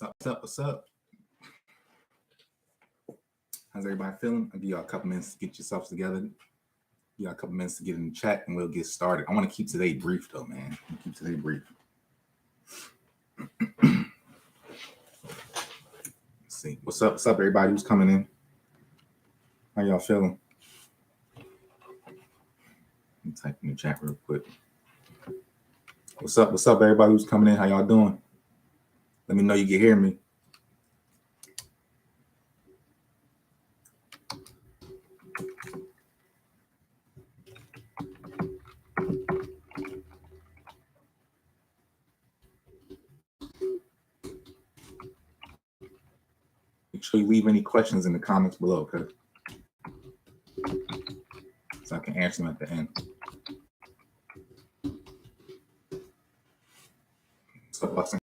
What's up? How's everybody feeling? I'll give y'all a couple minutes to get yourselves together. Give y'all a couple minutes to get in the chat and we'll get started. I want to keep today brief though, man. Keep today brief. Let's see. What's up? What's up, everybody who's coming in? How y'all feeling? Let me type in the chat real quick. What's up? What's up, everybody who's coming in? How y'all doing? Let me know you can hear me. Make sure you leave any questions in the comments below, okay? So I can answer them at the end. What's up, Boston?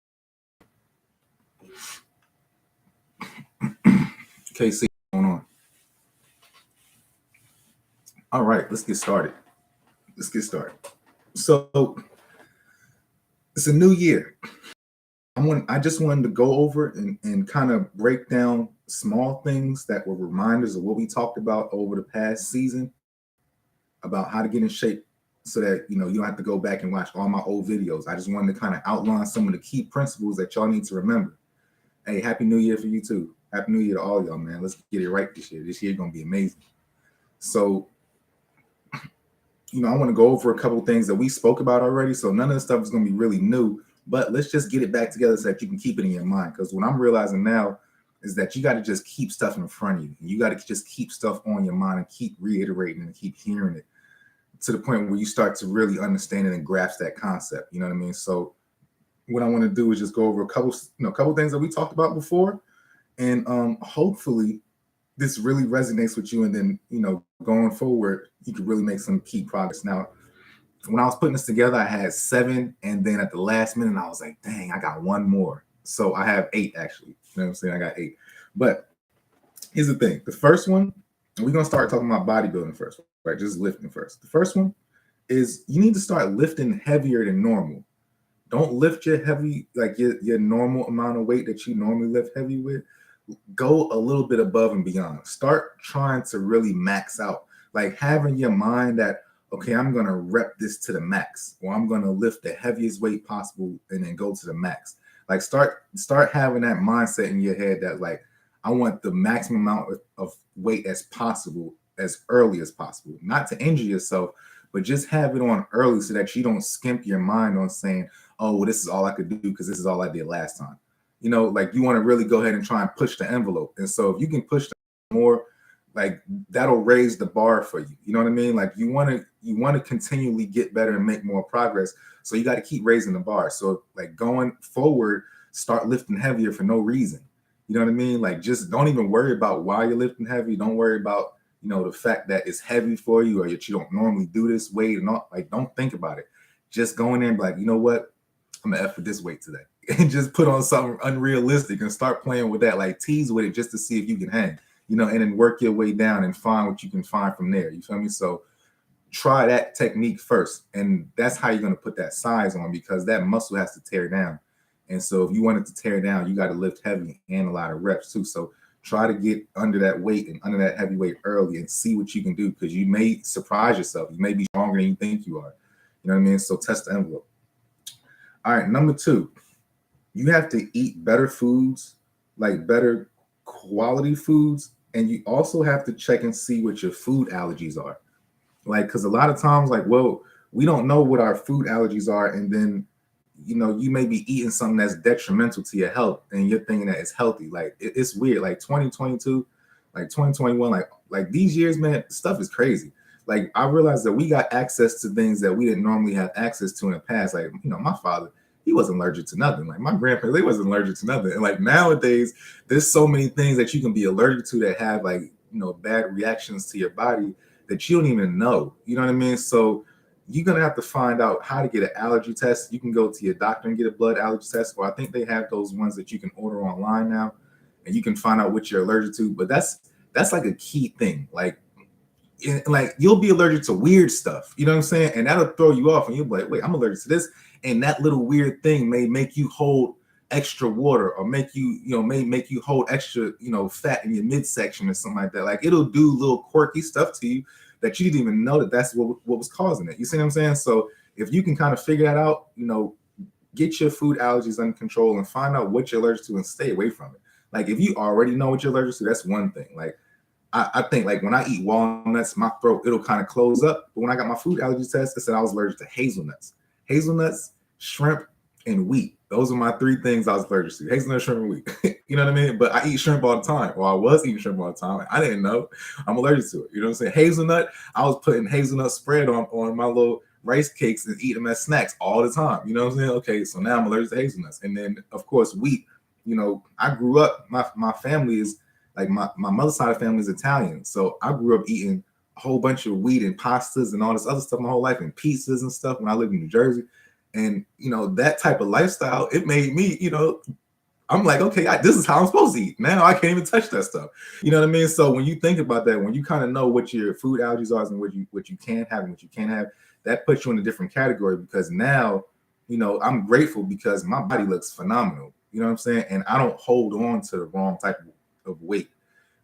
KC, what's going on? All right, let's get started. So it's a new year. I just wanted to go over and kind of break down small things that were reminders of what we talked about over the past season about how to get in shape so that, you don't have to go back and watch all my old videos. I just wanted to kind of outline some of the key principles that y'all need to remember. Hey, Happy New Year for you too. Happy New Year to all y'all, man. Let's get it right this year. This year is going to be amazing. So, I want to go over a couple of things that we spoke about already. So none of this stuff is going to be really new. But let's just get it back together so that you can keep it in your mind. Because what I'm realizing now is that you got to just keep stuff in front of you. You got to just keep stuff on your mind and keep reiterating and keep hearing it to the point where you start to really understand it and grasp that concept. You know what I mean? So what I want to do is just go over a couple things that we talked about before. And hopefully this really resonates with you. And then, going forward, you can really make some key progress. Now, when I was putting this together, I had 7, and then at the last minute, I was like, dang, I got 1 more. So I have 8, actually. You know what I'm saying? I got 8. But here's the thing. The first one, we're going to start talking about bodybuilding first, right? Just lifting first. The first one is you need to start lifting heavier than normal. Don't lift your heavy, like your normal amount of weight that you normally lift heavy with. Go a little bit above and beyond. Start trying to really max out. Like having your mind that, okay, I'm going to rep this to the max, or I'm going to lift the heaviest weight possible and then go to the max. Like start having that mindset in your head that like, I want the maximum amount of weight as possible, as early as possible, not to injure yourself, but just have it on early so that you don't skimp your mind on saying, oh, well, this is all I could do because this is all I did last time. Like you want to really go ahead and try and push the envelope. And so if you can push more, like that'll raise the bar for you. You know what I mean? Like you want to continually get better and make more progress. So you got to keep raising the bar. So like going forward, start lifting heavier for no reason. You know what I mean? Like just don't even worry about why you're lifting heavy. Don't worry about, the fact that it's heavy for you or that you don't normally do this weight and all. Like don't think about it. Just go in there and be like, you know what? I'm gonna F with this weight today. And just put on something unrealistic and start playing with that, like tease with it just to see if you can hang. And then work your way down and find what you can find from there. You feel me? So try that technique first. And that's how you're going to put that size on because that muscle has to tear down. And so if you want it to tear down, you got to lift heavy and a lot of reps too. So try to get under that weight and under that heavy weight early and see what you can do because you may surprise yourself. You may be stronger than you think you are. You know what I mean? So test the envelope. All right. Number 2, you have to eat better foods, like better quality foods. And you also have to check and see what your food allergies are. Like, because a lot of times, like, well, we don't know what our food allergies are. And then, you may be eating something that's detrimental to your health and you're thinking that it's healthy. Like, it's weird. Like 2022, like 2021, like these years, man, stuff is crazy. Like, I realized that we got access to things that we didn't normally have access to in the past. Like, my father, he wasn't allergic to nothing. Like my grandparents, they wasn't allergic to nothing. And like nowadays, there's so many things that you can be allergic to that have like, bad reactions to your body that you don't even know. You know what I mean? So you're going to have to find out how to get an allergy test. You can go to your doctor and get a blood allergy test, or I think they have those ones that you can order online now and you can find out what you're allergic to. But that's like a key thing. Like you'll be allergic to weird stuff. You know what I'm saying? And that'll throw you off and you'll be like, wait, I'm allergic to this. And that little weird thing may make you hold extra water, or make you, may make you hold extra, fat in your midsection or something like that. Like, it'll do little quirky stuff to you that you didn't even know that's what was causing it. You see what I'm saying? So if you can kind of figure that out, get your food allergies under control and find out what you're allergic to and stay away from it. Like, if you already know what you're allergic to, that's one thing. Like, I think, like, when I eat walnuts, my throat, it'll kind of close up. But when I got my food allergy test, it said I was allergic to hazelnuts, shrimp, and wheat. Those are my three things I was allergic to: hazelnut, shrimp, and wheat. You know what I mean? But I eat shrimp all the time. Well, I was eating shrimp all the time. I didn't know I'm allergic to it. You know what I'm saying? Hazelnut, I was putting hazelnut spread on my little rice cakes and eat them as snacks all the time. You know what I'm saying? Okay, so now I'm allergic to hazelnuts. And then, of course, wheat. I grew up, my family is, like, my mother's side of the family is Italian. So I grew up eating a whole bunch of wheat and pastas and all this other stuff my whole life, and pizzas and stuff when I lived in New Jersey. And, that type of lifestyle, it made me, I'm like, okay, this is how I'm supposed to eat. Now I can't even touch that stuff. You know what I mean? So when you think about that, when you kind of know what your food allergies are and what you can have and what you can't have, that puts you in a different category, because now, I'm grateful because my body looks phenomenal. You know what I'm saying? And I don't hold on to the wrong type of weight.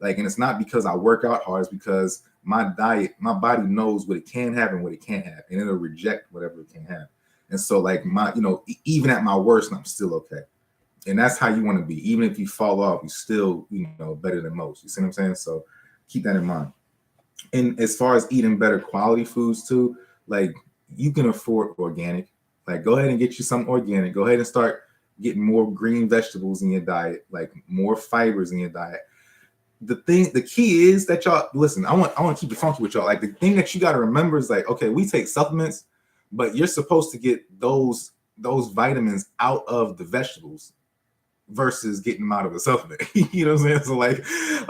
Like, and it's not because I work out hard, it's because my body knows what it can have and what it can't have, and it'll reject whatever it can have. And so, like, even at my worst, I'm still okay. And that's how you want to be. Even if you fall off, you still, better than most. You see what I'm saying? So keep that in mind. And as far as eating better quality foods too, like, you can afford organic. Like, go ahead and get you some organic. Go ahead and start getting more green vegetables in your diet, like more fibers in your diet. The key is that y'all listen. I want to keep it funky with y'all. Like, the thing that you got to remember is, like, okay, we take supplements, but you're supposed to get those vitamins out of the vegetables versus getting them out of the supplement. You know what I'm saying? So like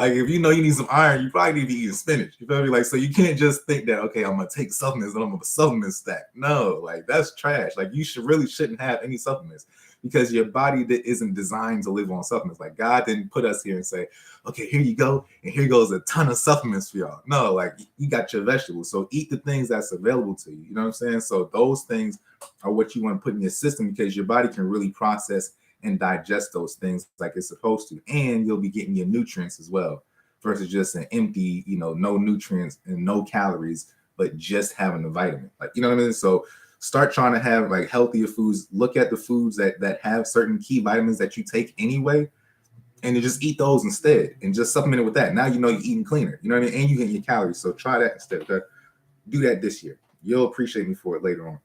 if you need some iron, you probably need to be eating spinach. You feel me? Like, so you can't just think that, okay, I'm gonna take supplements and I'm gonna supplement stack. No, like, that's trash. Like, you shouldn't have any supplements, because your body isn't designed to live on supplements. Like, God didn't put us here and say, okay, here you go, and here goes a ton of supplements for y'all. No, like, you got your vegetables. So eat the things that's available to you. You know what I'm saying? So those things are what you want to put in your system, because your body can really process and digest those things like it's supposed to. And you'll be getting your nutrients as well, versus just an empty, no nutrients and no calories, but just having the vitamin. Like, you know what I mean? So start trying to have, like, healthier foods. Look at the foods that have certain key vitamins that you take anyway, and you just eat those instead and just supplement it with that. Now you're eating cleaner. You know what I mean? And you get your calories. So try that instead. Do that this year. You'll appreciate me for it later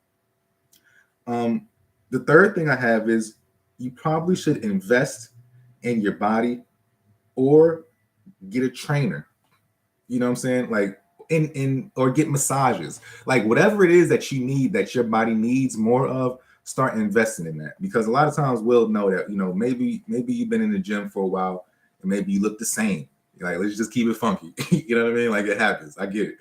on. The third thing I have is, you probably should invest in your body or get a trainer. You know what I'm saying? Like, or get massages. Like, whatever it is that you need, that your body needs more of, start investing in that. Because a lot of times we'll know that, maybe you've been in the gym for a while and maybe you look the same. Like, let's just keep it funky. You know what I mean? Like, it happens. I get it.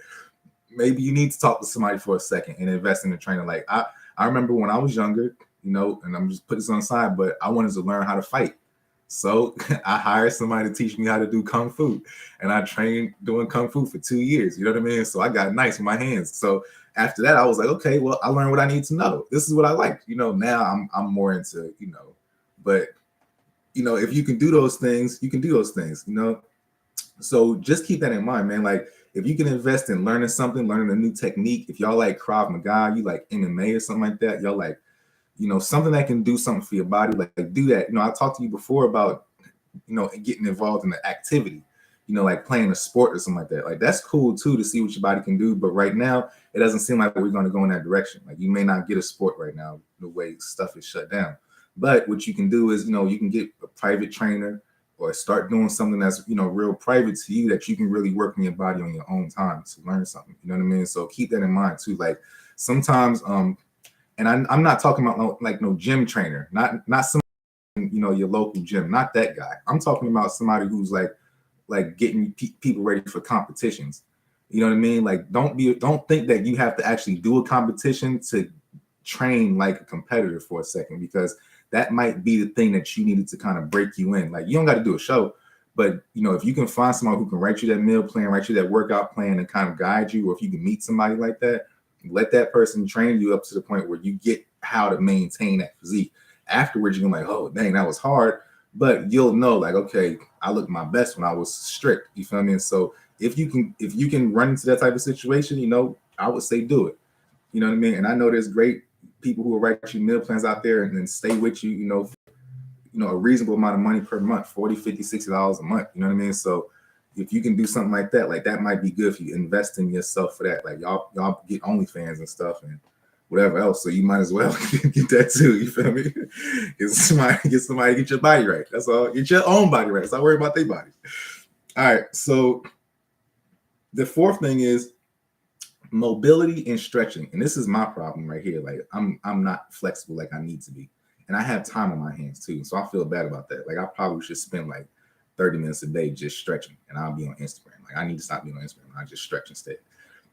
Maybe you need to talk to somebody for a second and invest in a trainer. Like, I remember when I was younger, and I'm just putting this on the side, but I wanted to learn how to fight. So I hired somebody to teach me how to do Kung Fu, and I trained doing Kung Fu for 2 years. You know what I mean? So I got nice with my hands. So after that, I was like, okay, well, I learned what I need to know. This is what I like. Now I'm more into, but if you can do those things, you can do those things, So just keep that in mind, man. Like, if you can invest in learning something, learning a new technique, if y'all like Krav Maga, you like MMA or something like that, y'all like, something that can do something for your body, like do that. I talked to you before about, getting involved in the activity, like playing a sport or something like that. Like, that's cool too, to see what your body can do. But right now, it doesn't seem like we're going to go in that direction. Like, you may not get a sport right now, the way stuff is shut down. But what you can do is, you can get a private trainer, or start doing something that's, real private to you, that you can really work on your body on your own time to learn something. You know what I mean? So keep that in mind too. Like, sometimes, and I'm not talking about like no gym trainer, not some, your local gym, not that guy. I'm talking about somebody who's like getting people ready for competitions. You know what I mean? Like, don't think that you have to actually do a competition to train like a competitor for a second, because that might be the thing that you needed to kind of break you in. Like, you don't got to do a show, but if you can find someone who can write you that meal plan, write you that workout plan, and kind of guide you, or if you can meet somebody like that, let that person train you up to the point where you get how to maintain that physique. afterwards you're like, oh dang, that was hard. But you'll know, like, okay, I looked my best when I was strict. You feel me? And so if you can run into that type of situation, I would say do it. You know what I mean? And I know there's great people who will write you meal plans out there and then stay with you, a reasonable amount of money per month, 40, 50, $60 a month. You know what I mean? So if you can do something like that might be good if you invest in yourself for that. Like y'all get OnlyFans and stuff and whatever else. So you might as well get that too. You feel me? Get somebody to get your body right. That's all. Get your own body right. Stop worrying about their bodies. All right. So the fourth thing is mobility and stretching. And this is my problem right here. Like I'm not flexible like I need to be. And I have time on my hands too. So I feel bad about that. Like I probably should spend like 30 minutes a day just stretching and I'll be on Instagram. Like I need to stop being on Instagram. I just stretch instead,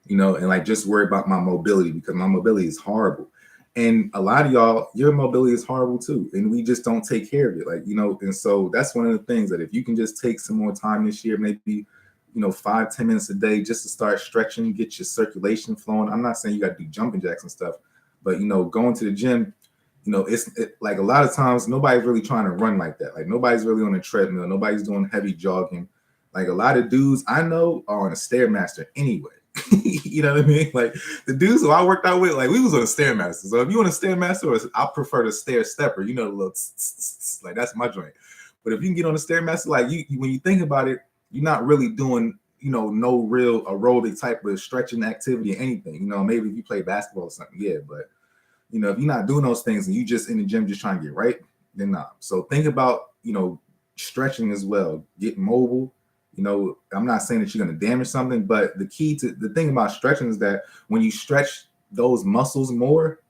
and like just worry about my mobility because my mobility is horrible. And a lot of y'all, your mobility is horrible too. And we just don't take care of it. Like, and so that's one of the things that if you can just take some more time this year, maybe, 5-10 minutes a day just to start stretching, get your circulation flowing. I'm not saying you got to do jumping jacks and stuff, but, going to the gym, it's like a lot of times nobody's really trying to run like that. Like nobody's really on a treadmill. Nobody's doing heavy jogging. Like a lot of dudes I know are on a Stairmaster anyway. You know what I mean? Like the dudes who I worked out with, like we was on a Stairmaster. So if you want a Stairmaster, I prefer the stair stepper. The little like that's my joint. But if you can get on a Stairmaster, like you when you think about it, you're not really doing, no real aerobic type of stretching activity or anything. Maybe if you play basketball or something, yeah. But if you're not doing those things and you just in the gym just trying to get right, then not. So think about, stretching as well. Get mobile. I'm not saying that you're going to damage something, but the thing about stretching is that when you stretch those muscles more,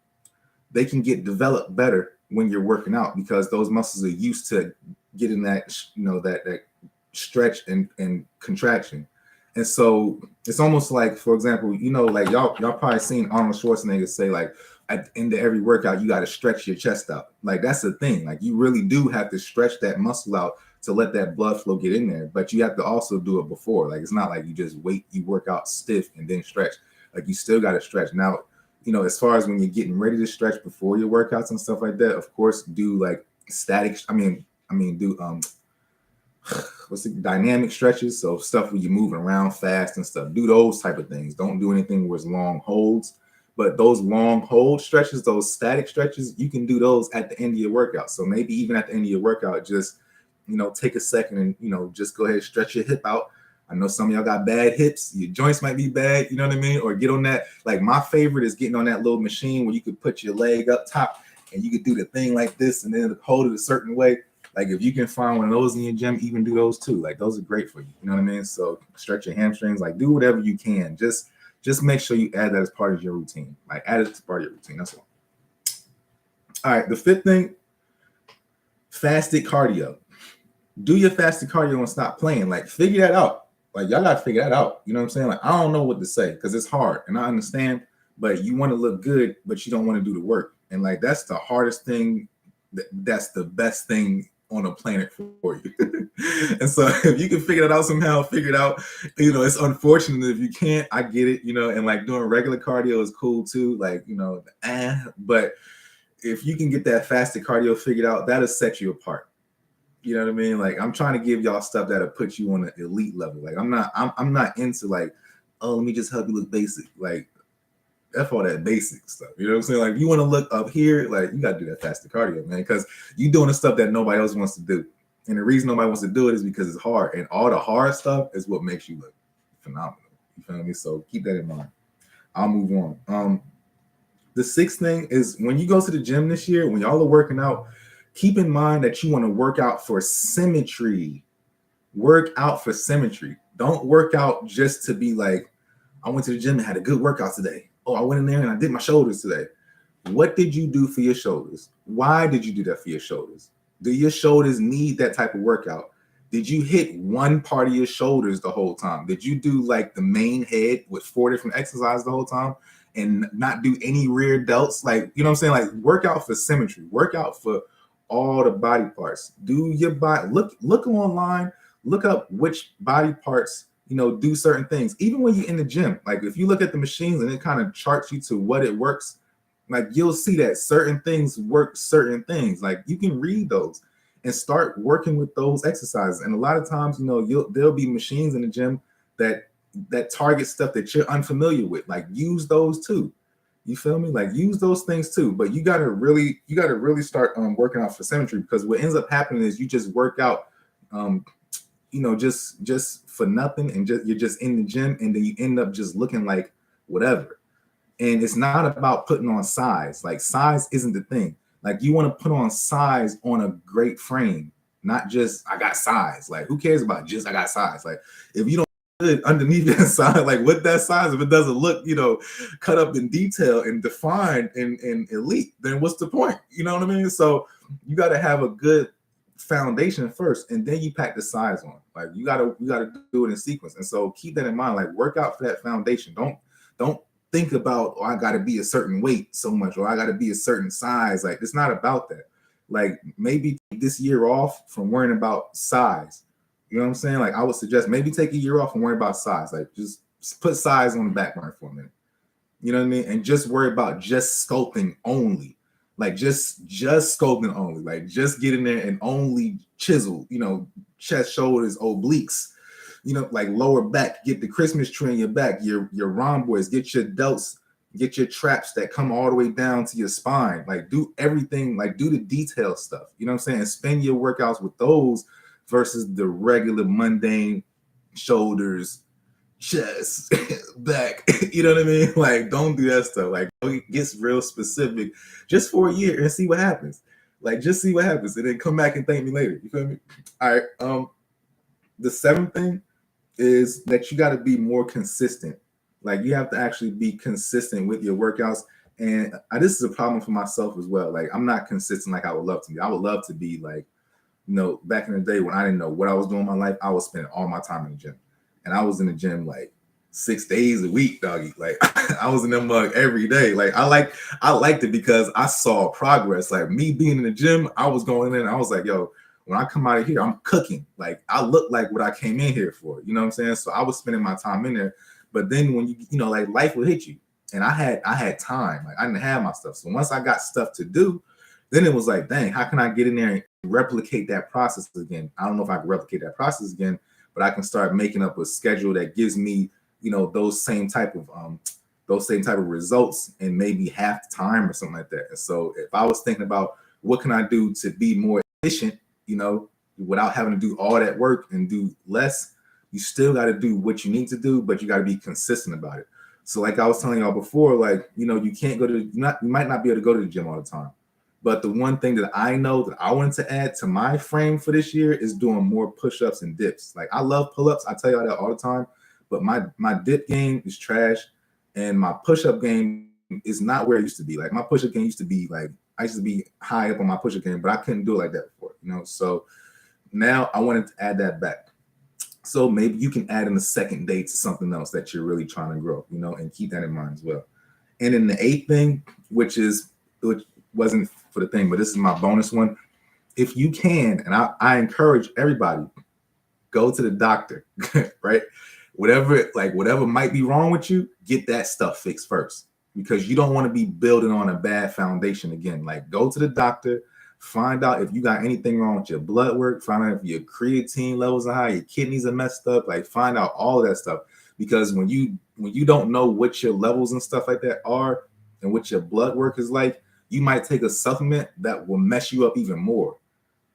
they can get developed better when you're working out because those muscles are used to getting that, that stretch and contraction. And so it's almost like, for example, like y'all probably seen Arnold Schwarzenegger say like, at the end of every workout, you got to stretch your chest out. Like that's the thing. Like you really do have to stretch that muscle out to let that blood flow get in there. But you have to also do it before. Like it's not like you just wait, you work out stiff and then stretch. Like you still got to stretch. Now, as far as when you're getting ready to stretch before your workouts and stuff like that, of course, do like static. Do what's it, dynamic stretches. So stuff where you're moving around fast and stuff. Do those type of things. Don't do anything where it's long holds. But those long hold stretches, those static stretches, you can do those at the end of your workout. So maybe even at the end of your workout, just, take a second and, just go ahead and stretch your hip out. I know some of y'all got bad hips. Your joints might be bad, you know what I mean? Or get on that. Like my favorite is getting on that little machine where you could put your leg up top and you could do the thing like this and then hold it a certain way. Like if you can find one of those in your gym, even do those too. Like those are great for you. You know what I mean? So stretch your hamstrings, like do whatever you can. Just make sure you add that as part of your routine. Like add it as part of your routine. That's all. All right. The fifth thing, fasted cardio. Do your fasted cardio and stop playing. Like figure that out. Like y'all got to figure that out. You know what I'm saying? Like I don't know what to say because it's hard and I understand, but you want to look good, but you don't want to do the work. And like that's the hardest thing. That's the best thing on the planet for you. And so if you can figure it out somehow, figure it out. It's unfortunate if you can't. I get it, and like doing regular cardio is cool too. Like, but if you can get that fasted cardio figured out, that'll set you apart. You know what I mean? Like I'm trying to give y'all stuff that'll put you on an elite level. Like I'm not into like, oh, let me just help you look basic. Like F all that basic stuff. You know what I'm saying? Like you want to look up here, like you got to do that fasted cardio, man, because you're doing the stuff that nobody else wants to do. And the reason nobody wants to do it is because it's hard. And all the hard stuff is what makes you look phenomenal. You feel me? So keep that in mind. I'll move on. The sixth thing is when you go to the gym this year, when y'all are working out, keep in mind that you want to work out for symmetry. Work out for symmetry. Don't work out just to be like, I went to the gym and had a good workout today. Oh, I went in there and I did my shoulders today. What did you do for your shoulders? Why did you do that for your shoulders? Do your shoulders need that type of workout? Did you hit one part of your shoulders the whole time? Did you do like the main head with 4 different exercises the whole time and not do any rear delts? Like, you know what I'm saying? Like work out for symmetry, work out for all the body parts. Do your body, look online, look up which body parts, do certain things. Even when you're in the gym, like if you look at the machines and it kind of charts you to what it works, Like you'll see that certain things work certain things. Like you can read those and start working with those exercises. And a lot of times, there'll be machines in the gym that target stuff that you're unfamiliar with. Like use those too. You feel me? Like use those things too. But you gotta really start working out for symmetry, because what ends up happening is you just work out just for nothing, and you're just in the gym, and then you end up just looking like whatever. And it's not about putting on size. Like size isn't the thing. Like you want to put on size on a great frame, not just I got size. Like who cares about just I got size? Like if you don't good underneath that size, like what that size, if it doesn't look, cut up in detail and defined and elite, then what's the point? You know what I mean? So you got to have a good foundation first, and then you pack the size on. Like you gotta do it in sequence. And so keep that in mind. Like work out for that foundation. Don't think about, I got to be a certain weight so much, or I got to be a certain size. Like it's not about that. Like maybe take this year off from worrying about size. You know what I'm saying? Like I would suggest maybe take a year off and worry about size. Like just put size on the back burner for a minute. You know what I mean? And just worry about just sculpting only. Like just sculpting only. Like just get in there and only chisel, chest, shoulders, obliques, like lower back, get the Christmas tree in your back, your rhomboids, get your delts, get your traps that come all the way down to your spine. Like do everything, like do the detail stuff. You know what I'm saying? And spend your workouts with those versus the regular mundane shoulders, chest, back. You know what I mean? Like don't do that stuff. Like it gets real specific just for a year and see what happens. Like just see what happens and then come back and thank me later. You feel me? All right. The seventh thing is that you got to be more consistent. Like you have to actually be consistent with your workouts. And this is a problem for myself as well. Like I'm not consistent like I would love to be. I would love to be like, back in the day when I didn't know what I was doing in my life, I was spending all my time in the gym. And I was in the gym like 6 days a week, doggy. Like I was in the mug every day. Like I liked it because I saw progress. Like me being in the gym, I was going in and I was like, yo, when I come out of here, I'm cooking. Like I look like what I came in here for. You know what I'm saying? So I was spending my time in there. But then when like life would hit you, and I had time. Like I didn't have my stuff. So once I got stuff to do, then it was like, dang, how can I get in there and replicate that process again? I don't know if I can replicate that process again, but I can start making up a schedule that gives me, those same type of results and maybe half the time or something like that. And so if I was thinking about what can I do to be more efficient, without having to do all that work and do less, you still got to do what you need to do, but you got to be consistent about it. So like I was telling y'all before, like, you can't you might not be able to go to the gym all the time. But the one thing that I know that I wanted to add to my frame for this year is doing more push-ups and dips. Like I love pull-ups. I tell y'all that all the time, but my dip game is trash. And my push-up game is not where it used to be. Like my push-up game used to be like, I used to be high up on my push-up game, but I couldn't do it like that before, So now I wanted to add that back. So maybe you can add in a second day to something else that you're really trying to grow, and keep that in mind as well. And then the eighth thing, which wasn't for the thing, but this is my bonus one. If you can, and I encourage everybody, go to the doctor, right? Whatever might be wrong with you, get that stuff fixed first, because you don't want to be building on a bad foundation again. Like go to the doctor, find out if you got anything wrong with your blood work, find out if your creatine levels are high, your kidneys are messed up, like find out all of that stuff. Because when you don't know what your levels and stuff like that are and what your blood work is like, you might take a supplement that will mess you up even more.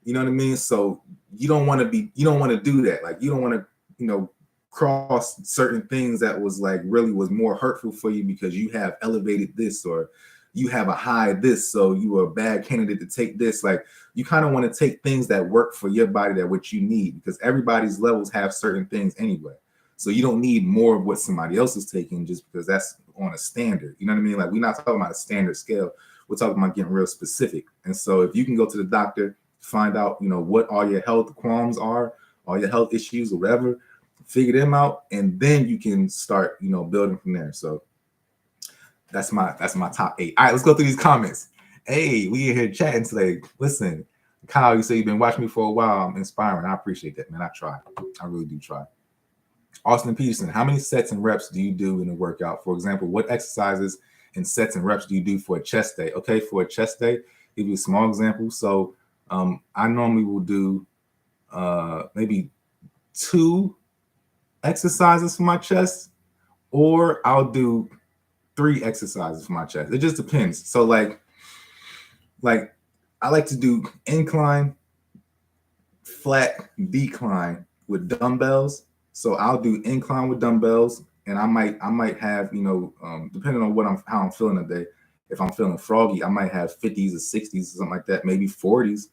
You know what I mean? So you don't want to do that. Like you don't want to, cross certain things that was like really was more hurtful for you because you have elevated this or you have a high this, so you are a bad candidate to take this. Like you kind of want to take things that work for your body, that what you need, because everybody's levels have certain things anyway. So you don't need more of what somebody else is taking just because that's on a standard. You know what I mean? Like we're not talking about a standard scale. We're talking about getting real specific. And so if you can go to the doctor, find out, what all your health qualms are, all your health issues or whatever, figure them out, and then you can start, building from there. So that's my top 8. All right, let's go through these comments. Hey, we in here chatting today. Listen, Kyle, you say you've been watching me for a while. I'm inspiring. I appreciate that, man. I try. I really do try. Austin Peterson, how many sets and reps do you do in a workout? For example, what exercises in sets and reps do you do for a chest day? Okay, for a chest day, give you a small example. So I normally will do maybe 2 exercises for my chest, or I'll do 3 exercises for my chest. It just depends. So like I like to do incline, flat, decline with dumbbells. So I'll do incline with dumbbells, and I might have, depending on how I'm feeling that day. If I'm feeling froggy, I might have 50s or 60s or something like that, maybe 40s.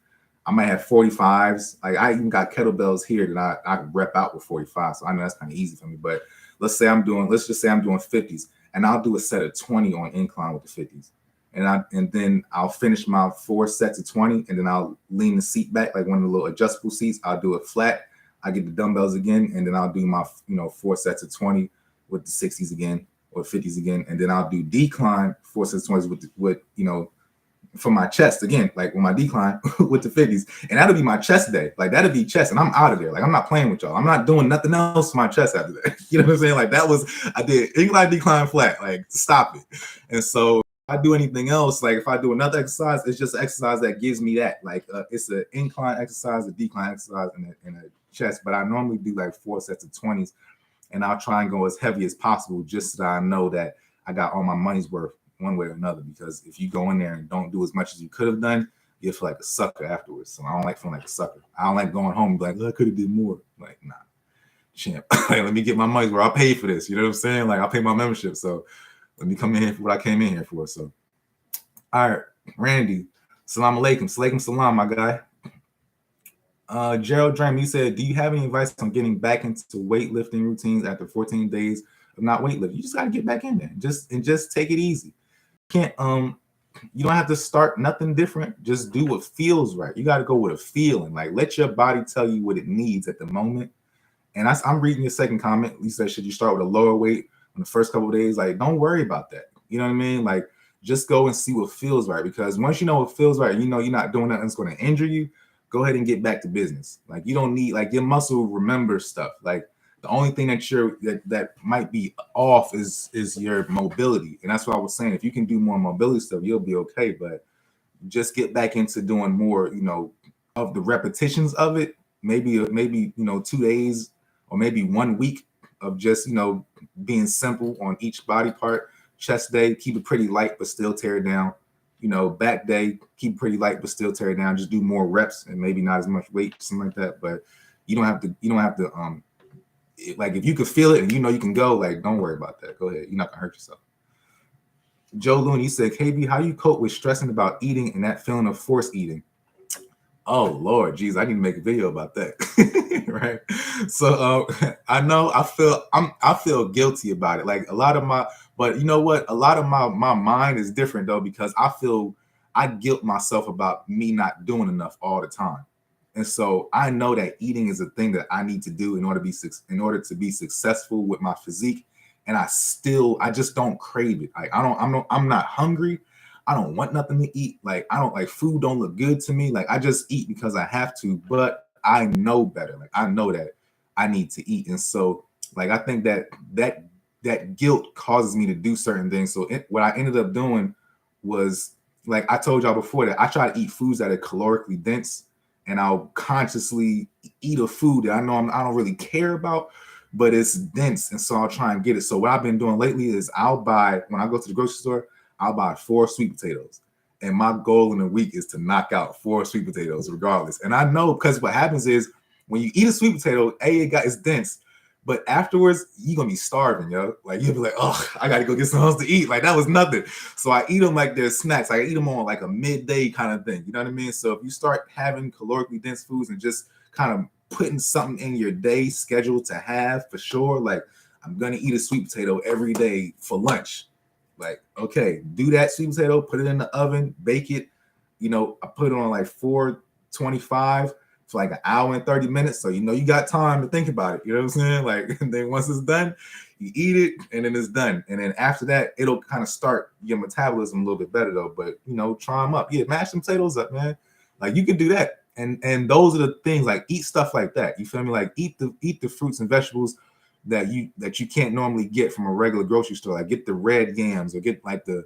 I might have 45s. Like I even got kettlebells here that I rep out with 45. So I know that's kind of easy for me. But let's just say I'm doing 50s, and I'll do a set of 20 on incline with the 50s. And then I'll finish my 4 sets of 20, and then I'll lean the seat back like one of the little adjustable seats. I'll do it flat. I get the dumbbells again, and then I'll do my 4 sets of 20 with the 60s again or 50s again, and then I'll do decline 4 sets of 20s with for my chest again, like with my decline with the 50s, and that'll be my chest day. Like that'll be chest, and I'm out of there. Like I'm not playing with y'all. I'm not doing nothing else for my chest after that. You know what I'm saying? Like I did incline, decline, flat. Like stop it. And so I do anything else, like if I do another exercise, it's just an exercise that gives me that. Like it's an incline exercise, a decline exercise, and a chest. But I normally do like 4 sets of 20s, and I'll try and go as heavy as possible, just so that I know that I got all my money's worth one way or another. Because if you go in there and don't do as much as you could have done, you feel like a sucker afterwards. So I don't like feeling like a sucker. I don't like going home and be like, oh, I could have did more. Like, nah, champ. Like, let me get my money's worth. I paid for this. You know what I'm saying? Like I paid my membership, so let me come in here for what I came in here for. So, all right, Randy, salam alaikum. Salaikum salam, my guy. Gerald Dram, you said, do you have any advice on getting back into weightlifting routines after 14 days of not weightlifting? You just got to get back in there. Just take it easy. You don't have to start nothing different. Just do what feels right. You got to go with a feeling. Like let your body tell you what it needs at the moment. And I'm reading your second comment. You said, should you start with a lower weight in the first couple of days? Like, don't worry about that. You know what I mean? Like, just go and see what feels right. Because once you know what feels right, you know you're not doing nothing that's going to injure you. Go ahead and get back to business. Like, you don't need, like, your muscle remembers stuff. Like, the only thing that might be off is your mobility. And that's what I was saying. If you can do more mobility stuff, you'll be okay. But just get back into doing more, of the repetitions of it. Maybe 2 days or maybe 1 week of just, being simple on each body part. Chest day, keep it pretty light, but still tear it down. Back day, keep it pretty light, but still tear it down. Just do more reps and maybe not as much weight, something like that. But you don't have to, like, if you can feel it and you can go, like, don't worry about that. Go ahead. You're not gonna hurt yourself. Joe Looney, he said, KB, how do you cope with stressing about eating and that feeling of force eating? Oh Lord, geez, I need to make a video about that. Right. So I know I feel guilty about it. Like but you know what? A lot of my mind is different though, because I guilt myself about me not doing enough all the time. And so I know that eating is a thing that I need to do in order to be successful with my physique. And I just don't crave it. Like I'm not hungry. I don't want nothing to eat. Like I don't like food. Don't look good to me. Like I just eat because I have to. But I know better. Like I know that I need to eat. And so like I think that guilt causes me to do certain things. So what I ended up doing was, like I told y'all before, that I try to eat foods that are calorically dense, and I'll consciously eat a food that I know I don't really care about, but it's dense, and so I'll try and get it. So what I've been doing lately is when I go to the grocery store, I'll buy 4 sweet potatoes. And my goal in a week is to knock out 4 sweet potatoes regardless. And I know, because what happens is when you eat a sweet potato, it's dense, but afterwards you're gonna be starving, yo. Like you'll be like, oh, I gotta go get something else to eat. Like that was nothing. So I eat them like they're snacks. I eat them on like a midday kind of thing. You know what I mean? So if you start having calorically dense foods and just kind of putting something in your day schedule to have, for sure, like I'm gonna eat a sweet potato every day for lunch. Like, okay, do that sweet potato, put it in the oven, bake it. I put it on like 425 for like an hour and 30 minutes. So, you got time to think about it. You know what I'm saying? Like, and then once it's done, you eat it and then it's done. And then after that, it'll kind of start your metabolism a little bit better though. But, try them up. Yeah, mash some potatoes up, man. Like you can do that. And those are the things, like eat stuff like that. You feel me? Like eat the fruits and vegetables that you can't normally get from a regular grocery store. Like get the red yams, or get like the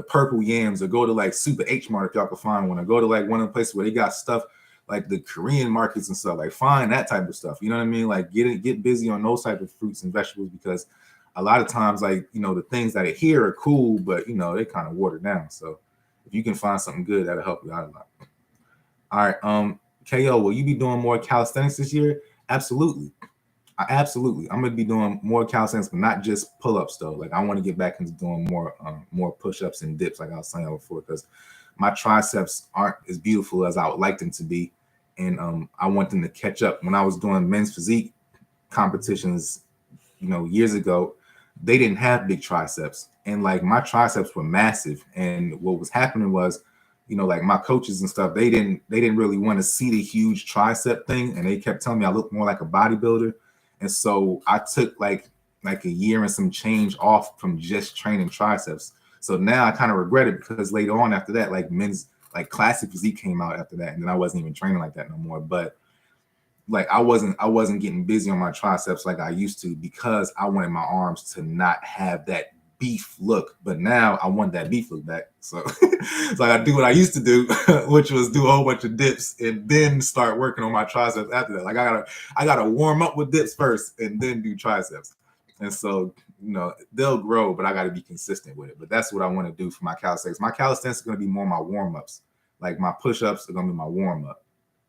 purple yams, or go to like Super H Mart if y'all can find one, or go to like one of the places where they got stuff like the Korean markets and stuff. Like find that type of stuff. You know what I mean? Like get busy on those type of fruits and vegetables, because a lot of times, like, you know, the things that are here are cool, but you know, they kind of watered down. So if you can find something good, that'll help you out a lot. All right. KO, will you be doing more calisthenics this year? Absolutely. Absolutely. I'm gonna be doing more calisthenics, but not just pull-ups though. Like I want to get back into doing more push-ups and dips, like I was saying before, because my triceps aren't as beautiful as I would like them to be. And I want them to catch up. When I was doing men's physique competitions, you know, years ago, they didn't have big triceps. And like my triceps were massive. And what was happening was, you know, like my coaches and stuff, they didn't really want to see the huge tricep thing. And they kept telling me I looked more like a bodybuilder. And so I took like a year and some change off from just training triceps. So now I kind of regret it, because later on after that, like men's like classic physique came out after that, and then I wasn't even training like that no more. But like I wasn't getting busy on my triceps like I used to, because I wanted my arms to not have that beef look. But now I want that beef look back. So so I do what I used to do, which was do a whole bunch of dips and then start working on my triceps after that. Like I gotta warm up with dips first and then do triceps. And so, you know, they'll grow, but I got to be consistent with it. But that's what I want to do for my calisthenics. My calisthenics is going to be more my warm-ups. Like my push-ups are going to be my warm-up,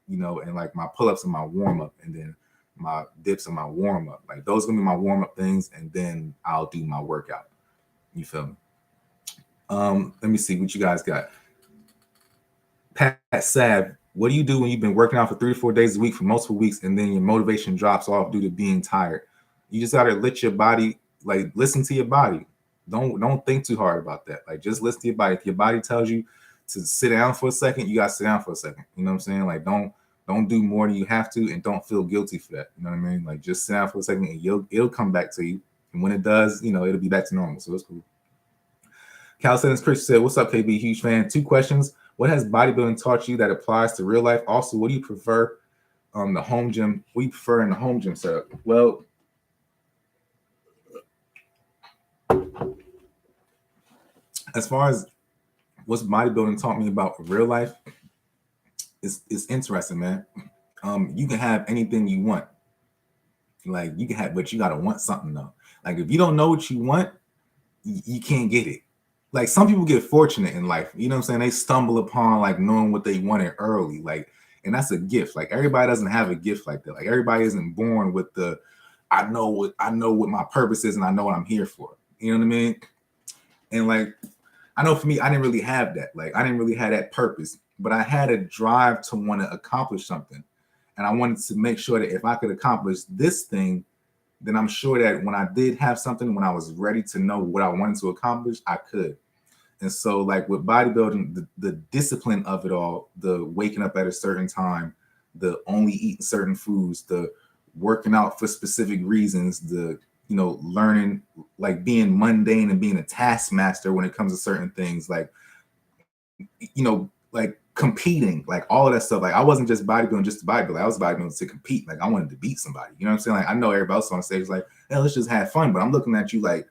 you know, and like my pull-ups are my warm-up, and then my dips are my warm-up. Like those are going to be my warm-up things, and then I'll do my workout. You feel me? Let me see what you guys got. Pat Sav, what do you do when you've been working out for 3 to 4 days a week for multiple weeks, and then your motivation drops off due to being tired? You just gotta let your body, like, listen to your body. Don't think too hard about that. Like, just listen to your body. If your body tells you to sit down for a second, you gotta sit down for a second. You know what I'm saying? Like, don't do more than you have to, and don't feel guilty for that. You know what I mean? Like, just sit down for a second, and it'll come back to you. And when it does, you know, it'll be back to normal. So it's cool. Calisthenics Chris said, "What's up, KB? Huge fan. 2 questions. What has bodybuilding taught you that applies to real life? Also, what do you prefer the home gym? What do you prefer in the home gym setup?" Well, as far as what's bodybuilding taught me about real life, it's interesting, man. You can have anything you want. Like you can have, but you gotta want something though. Like if you don't know what you want, you can't get it. Like some people get fortunate in life, you know what I'm saying? They stumble upon like knowing what they wanted early, like, and that's a gift. Like everybody doesn't have a gift like that. Like everybody isn't born with the I know what my purpose is, and I know what I'm here for. You know what I mean? And like I know for me, I didn't really have that. Like I didn't really have that purpose, but I had a drive to want to accomplish something. And I wanted to make sure that if I could accomplish this thing, then I'm sure that when I did have something, when I was ready to know what I wanted to accomplish, I could. And so like with bodybuilding, the discipline of it all, the waking up at a certain time, the only eating certain foods, the working out for specific reasons, the, you know, learning, like being mundane and being a taskmaster when it comes to certain things, like, you know, like competing, like all of that stuff. Like I wasn't just bodybuilding just to bodybuild. I was bodybuilding to compete. Like I wanted to beat somebody. You know what I'm saying? Like I know everybody else on stage is like, hey, let's just have fun. But I'm looking at you like,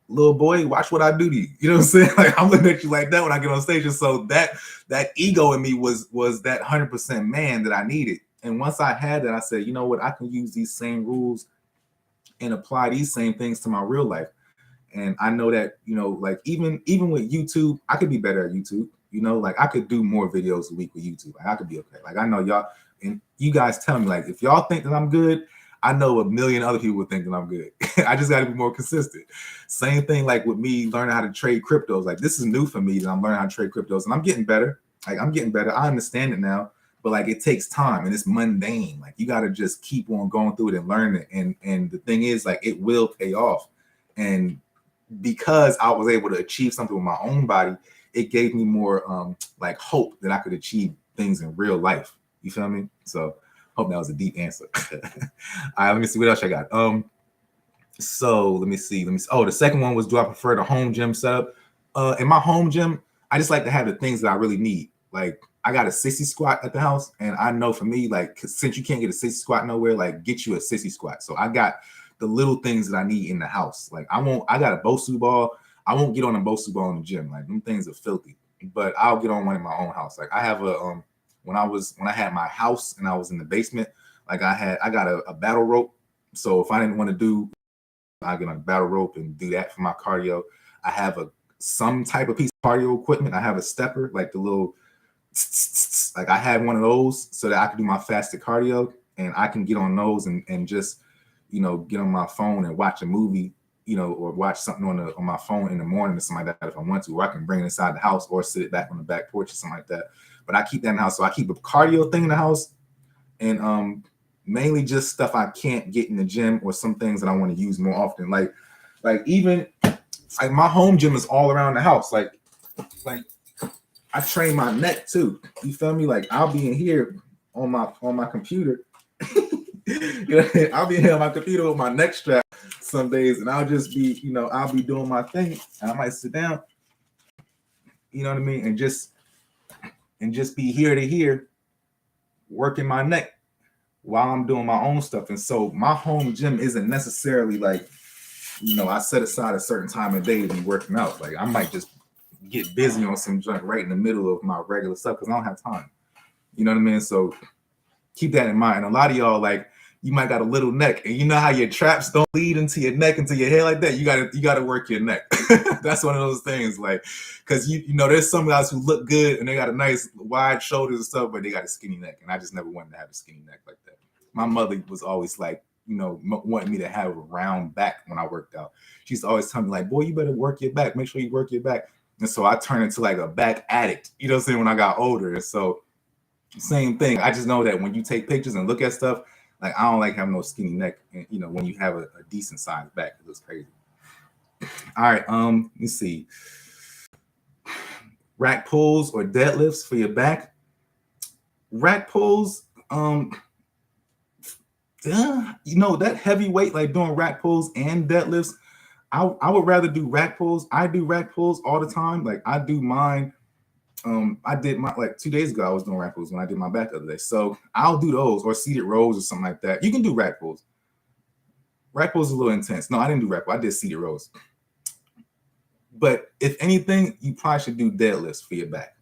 little boy, watch what I do to you. You know what I'm saying? Like I'm looking at you like that when I get on stage. And so that ego in me was that 100% man that I needed. And once I had that, I said, you know what? I can use these same rules and apply these same things to my real life. And I know that, you know, like even with YouTube, I could be better at YouTube. You know, like I could do more videos a week with YouTube. Like I could be okay. Like I know y'all, and you guys tell me, like, if y'all think that I'm good, I know a million other people would think that I'm good. I just got to be more consistent. Same thing like with me learning how to trade cryptos. Like this is new for me that I'm learning how to trade cryptos, and I'm getting better. Like I'm getting better. I understand it now, but like it takes time and it's mundane. Like you got to just keep on going through it and learning it. And the thing is, like, it will pay off. And because I was able to achieve something with my own body, it gave me more like hope that I could achieve things in real life. You feel me? So hope that was a deep answer. All right, let me see what else I got. So let me see. Oh, the second one was, do I prefer the home gym setup? In my home gym, I just like to have the things that I really need. Like I got a sissy squat at the house, and I know for me, like, since you can't get a sissy squat nowhere, like get you a sissy squat. So I got the little things that I need in the house. Like I got a Bosu ball. I won't get on a Bosu ball in the gym. Like them things are filthy, but I'll get on one in my own house. Like I have a when I had my house and I was in the basement, like I got a battle rope. So if I didn't want to do, I get on a battle rope and do that for my cardio. I have some type of piece of cardio equipment. I have a stepper, like the little, like I had one of those so that I could do my fasted cardio, and I can get on those and just, get on my phone and watch a movie, or watch something on my phone in the morning or something like that if I want to, or I can bring it inside the house or sit it back on the back porch or something like that. But I keep that in the house. So I keep a cardio thing in the house, and mainly just stuff I can't get in the gym, or some things that I want to use more often. Like even like my home gym is all around the house. Like I train my neck too. You feel me? Like I'll be in here on my computer. I'll be here on my computer with my neck strap some days, and I'll just be, I'll be doing my thing, and I might sit down, you know what I mean, and just be here to here, working my neck while I'm doing my own stuff. And so my home gym isn't necessarily like, I set aside a certain time of day to be working out. Like I might just get busy on some junk right in the middle of my regular stuff because I don't have time. You know what I mean? So keep that in mind. And a lot of y'all, like, you might got a little neck, and you know how your traps don't lead into your neck, into your hair like that. You gotta work your neck. That's one of those things, like, because there's some guys who look good and they got a nice wide shoulders and stuff, but they got a skinny neck, and I just never wanted to have a skinny neck like that. My mother was always like, wanting me to have a round back when I worked out. She used to always tell me like, boy, you better work your back. Make sure you work your back. And so I turned into like a back addict, you know what I'm saying, when I got older. And so same thing. I just know that when you take pictures and look at stuff, like I don't like having no skinny neck. And, when you have a decent sized back, it looks crazy. All right. Let's see. Rack pulls or deadlifts for your back. Rack pulls, that heavy weight, like doing rack pulls and deadlifts, I would rather do rack pulls. I do rack pulls all the time. Like I do mine. I did my, like 2 days ago, I was doing rack pulls when I did my back the other day. So I'll do those, or seated rows or something like that. You can do rack pulls. Rack pulls is a little intense. No, I didn't do rack pulls. I did seated rows. But if anything, you probably should do deadlifts for your back.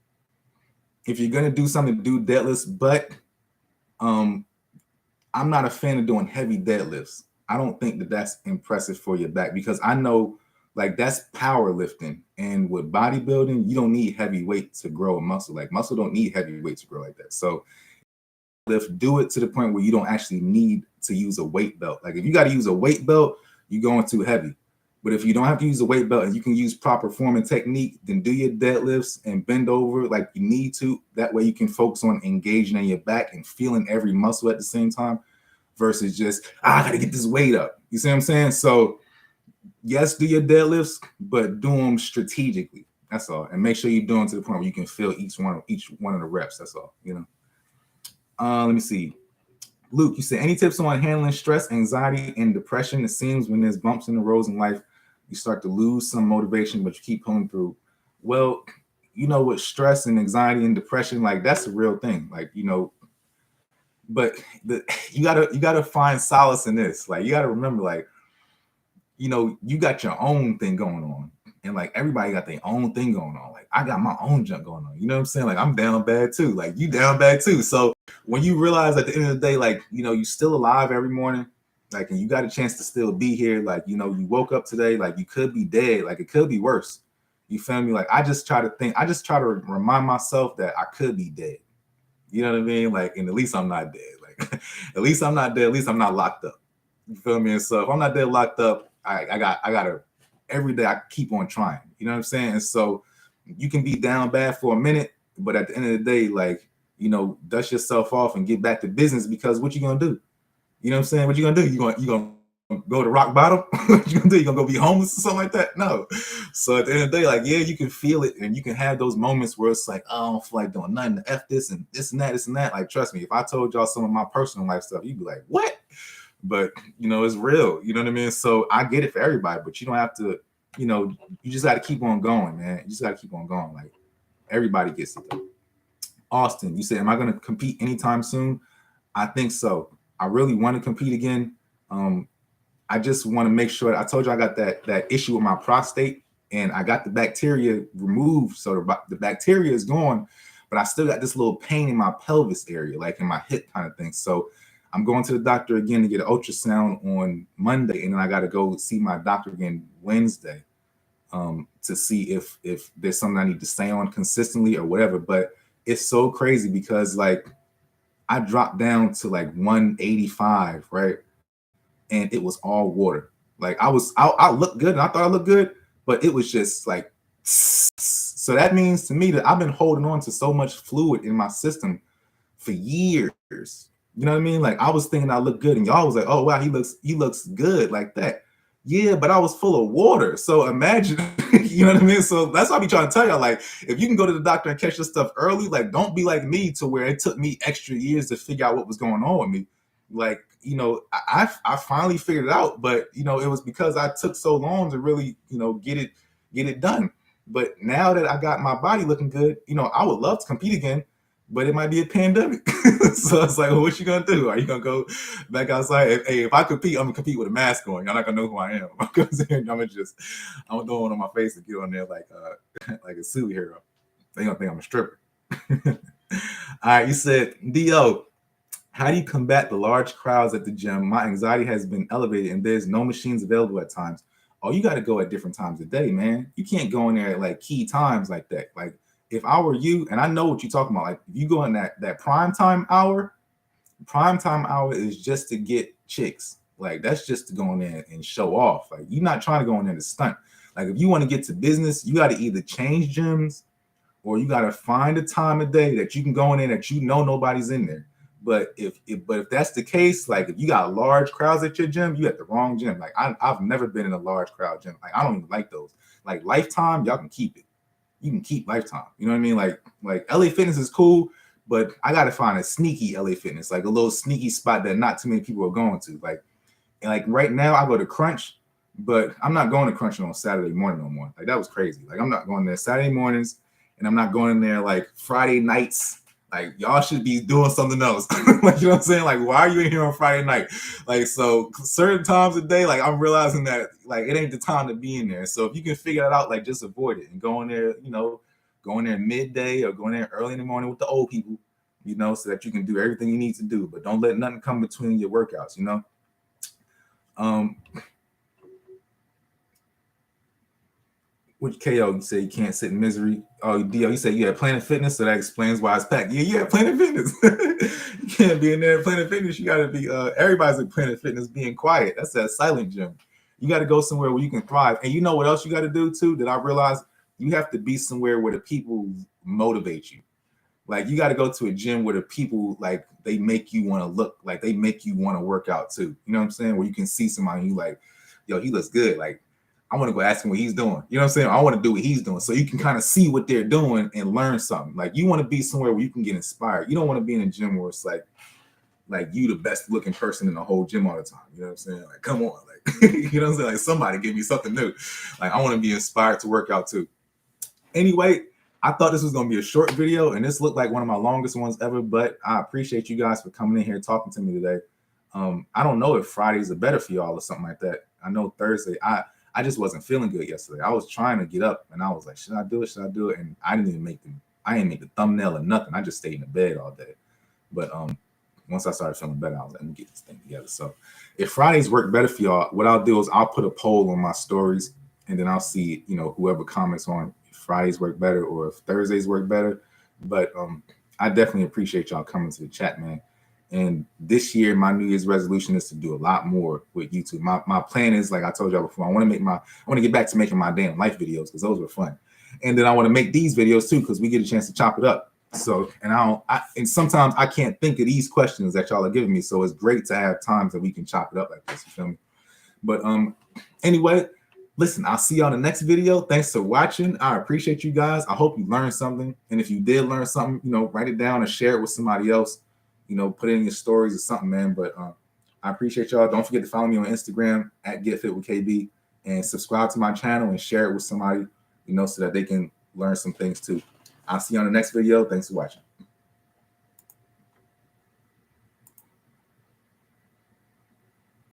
If you're gonna do something, do deadlifts. But I'm not a fan of doing heavy deadlifts. I don't think that that's impressive for your back, because I know, like, that's powerlifting, and with bodybuilding, you don't need heavy weight to grow a muscle. Like muscle don't need heavy weight to grow like that. So do it to the point where you don't actually need to use a weight belt. Like if you got to use a weight belt, you're going too heavy. But if you don't have to use a weight belt and you can use proper form and technique, then do your deadlifts and bend over like you need to. That way you can focus on engaging in your back and feeling every muscle at the same time, versus just, I got to get this weight up. You see what I'm saying? So yes, do your deadlifts, but do them strategically. That's all. And make sure you're doing to the point where you can feel each one of the reps. That's all, Let me see. Luke, you said, any tips on handling stress, anxiety, and depression? It seems when there's bumps in the roads in life, you start to lose some motivation, but you keep pulling through. Well, with stress and anxiety and depression, like that's a real thing. Like, but you gotta find solace in this. Like you gotta remember, like, you got your own thing going on, and like everybody got their own thing going on. Like I got my own junk going on. You know what I'm saying? Like I'm down bad too. Like you down bad too. So when you realize at the end of the day, like, you still alive every morning, like, and you got a chance to still be here. Like, you woke up today, like you could be dead. Like it could be worse. You feel me? Like I just try to remind myself that I could be dead. You know what I mean? Like, and at least I'm not dead. Like at least I'm not dead. At least I'm not locked up. You feel me? And so if I'm not dead locked up, I gotta every day I keep on trying. You know what I'm saying? And so you can be down bad for a minute, but at the end of the day, like, dust yourself off and get back to business, because what you gonna do? You know what I'm saying? What you gonna do? You gonna go to rock bottom? What you gonna do? You gonna go be homeless or something like that? No. So at the end of the day, like, yeah, you can feel it, and you can have those moments where it's like, oh, I don't feel like doing nothing, to F this and this and that, this and that. Like, trust me, if I told y'all some of my personal life stuff, you'd be like, what? But it's real. You know what I mean? So I get it for everybody, but you don't have to, you just got to keep on going, man. You just got to keep on going. Like everybody gets it though. Austin, you said, am I going to compete anytime soon? I think so. I really want to compete again. I just want to make sure. I told you I got that issue with my prostate, and I got the bacteria removed, so the bacteria is gone, but I still got this little pain in my pelvis area, like in my hip kind of thing. So I'm going to the doctor again to get an ultrasound on Monday, and then I got to go see my doctor again Wednesday to see if there's something I need to stay on consistently or whatever. But it's so crazy because like I dropped down to like 185, right? And it was all water. Like I looked good and I thought I looked good, but it was just like, so that means to me that I've been holding on to so much fluid in my system for years. You know what I mean? Like I was thinking I looked good and y'all was like, oh wow, he looks good like that. Yeah, but I was full of water. So imagine, you know what I mean? So that's why I be trying to tell y'all, like, if you can go to the doctor and catch this stuff early, like don't be like me to where it took me extra years to figure out what was going on with me. Like, you know, I finally figured it out, but you know, it was because I took so long to really, you know, get it done. But now that I got my body looking good, you know, I would love to compete again, but it might be a pandemic. So it's like, well, what you gonna do? Are you gonna go back outside? Hey, if I compete, I'm gonna compete with a mask on. You're not gonna know who I am. I'm gonna throw one on my face and get on there like like a superhero. They gonna think I'm a stripper. All right, you said, D.O., how do you combat the large crowds at the gym? My anxiety has been elevated and there's no machines available at times. Oh, you got to go at different times of day, man. You can't go in there at like key times like that. Like if I were you, and I know what you're talking about, like if you go in that prime time hour is just to get chicks. Like that's just to go in there and show off. Like you're not trying to go in there to stunt. Like if you want to get to business, you got to either change gyms or you got to find a time of day that you can go in there that you know nobody's in there. But if that's the case, like if you got large crowds at your gym, you at the wrong gym. Like I've never been in a large crowd gym. Like I don't even like those. Like Lifetime, y'all can keep it. You can keep Lifetime. You know what I mean? Like LA Fitness is cool, but I gotta find a sneaky LA Fitness, like a little sneaky spot that not too many people are going to. Like right now, I go to Crunch, but I'm not going to Crunch on Saturday morning no more. Like that was crazy. Like I'm not going there Saturday mornings, and I'm not going in there like Friday nights. Like y'all should be doing something else. Like you know what I'm saying? Like why are you in here on Friday night? Like so certain times of day, like I'm realizing that like it ain't the time to be in there. So if you can figure that out, like just avoid it and go in there, you know, go in there midday or go in there early in the morning with the old people, you know, so that you can do everything you need to do. But don't let nothing come between your workouts, you know. Which KO, you say you can't sit in misery. Oh, DO, you say you have Planet Fitness, so that explains why it's packed. Yeah, you have Planet Fitness. You can't be in there at Planet Fitness. You got to be, everybody's at Planet Fitness being quiet. That's that silent gym. You got to go somewhere where you can thrive. And you know what else you got to do too that I realized? You have to be somewhere where the people motivate you. Like you got to go to a gym where the people, like, they make you want to look, like they make you want to work out too. You know what I'm saying? Where you can see somebody and you like, yo, he looks good. Like, I want to go ask him what he's doing. You know what I'm saying? I want to do what he's doing. So you can kind of see what they're doing and learn something. Like you want to be somewhere where you can get inspired. You don't want to be in a gym where it's like you the best looking person in the whole gym all the time. You know what I'm saying? Like, come on. Like, you know what I'm saying? Like somebody give me something new. Like I want to be inspired to work out too. Anyway, I thought this was going to be a short video and this looked like one of my longest ones ever, but I appreciate you guys for coming in here talking to me today. I don't know if Fridays are better for y'all or something like that. I know Thursday, I just wasn't feeling good yesterday. I was trying to get up and I was like, should I do it? Should I do it? And I didn't make the thumbnail or nothing. I just stayed in the bed all day. But once I started feeling better, I was like, let me get this thing together. So if Fridays work better for y'all, what I'll do is I'll put a poll on my stories and then I'll see, you know, whoever comments on if Fridays work better or if Thursdays work better. But I definitely appreciate y'all coming to the chat, man. And this year, my New Year's resolution is to do a lot more with YouTube. My plan is, like I told y'all before, I want to get back to making my damn life videos because those were fun. And then I want to make these videos too because we get a chance to chop it up. So, and sometimes I can't think of these questions that y'all are giving me. So it's great to have times that we can chop it up like this. You feel me? But anyway, listen, I'll see you on the next video. Thanks for watching. I appreciate you guys. I hope you learned something. And if you did learn something, you know, write it down or share it with somebody else. You know, put it in your stories or something, man. But I appreciate y'all. Don't forget to follow me on Instagram at GetFitWithKB and subscribe to my channel and share it with somebody, you know, so that they can learn some things too. I'll see you on the next video. Thanks for watching.